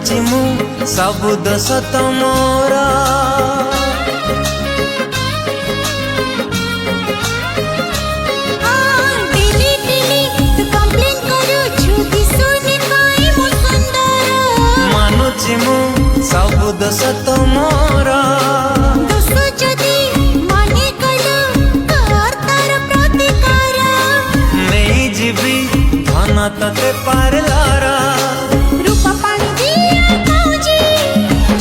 ମାନୁची मु सबु दोष तमोरा ମାନୁची मु सबु दोष तमोरा दोष जदि माने कलो कर तार प्रतिकार नहीं जीवी धन तते पारलारा रूपा पानी दिया काजी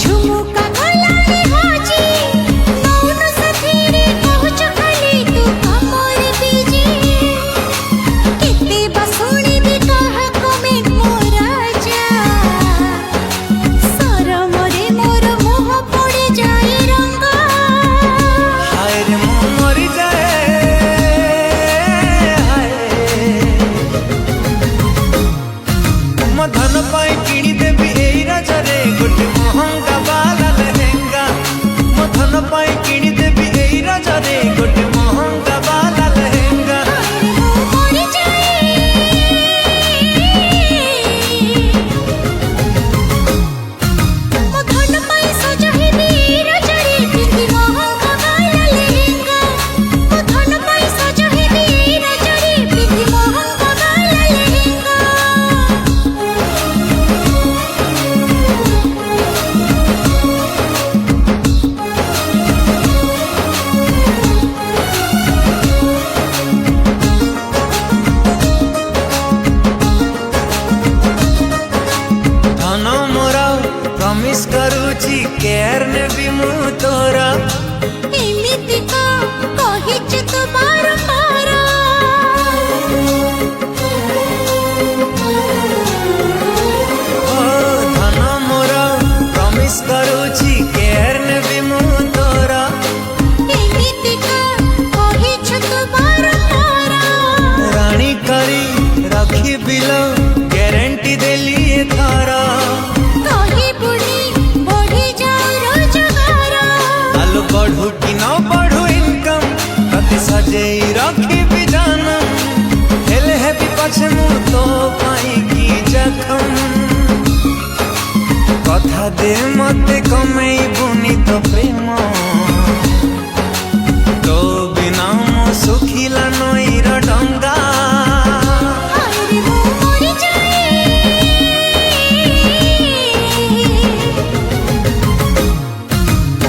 झुमुका गलानी हाजी नौन सथीरे कहछ खाली तू हमर बीजी केते बसुणी भी कह कमे मोरा जा सरम रे मोर मोह पड़े जाए रंगा हाय रे मु मरी जाए हाय मो धन पाई किणी देवी एई राजरे गोटे महंगा बाला लहेंगा मो धन पाई किणी देवी एई राजरे गोटे महंगा बाला लहेंगा मरी जाए मो धन पाई सजा हेबी राजरे पिंदी महंगा बाला लहेंगा मो धन पाई सजा हेबी राजरे पिंदी महंगा बाला लहेंगा धन मोरा प्रमिस करूची केयर ने भी मु तोरा एमिति का कहिच तो बार बार ओ धन मोरा प्रमिस करूची केयर ने भी मु तोरा एमिति का कहिच तो बार बार रानी करी रखी बिलो गारंटी देली थारा कही बुढ़ी बढ़ी जाओ रोजगार आलू बढ़ू कि न बढ़ू इनकम कति सजेई रखी भी जानम हेले है भी पछे मु तो पाई की जखम कथा दे मते कमेई बुनी तो प्रेम तो बिना मु सुखिला नईर डंगा अरे वो मरी जाए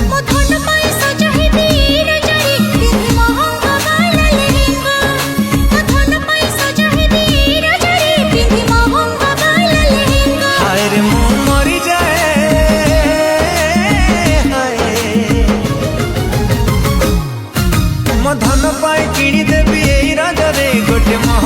मो धन पाई सजा हेबी राजरे पिंदी महंगा बाला लहेंगा मो धन पाई सजा हेबी राजरे पिंदी महंगा बाला लहेंगा हाय रे मु मरी जाए हाय मो धन पाई किणी देवी एई राजरे गोटे मह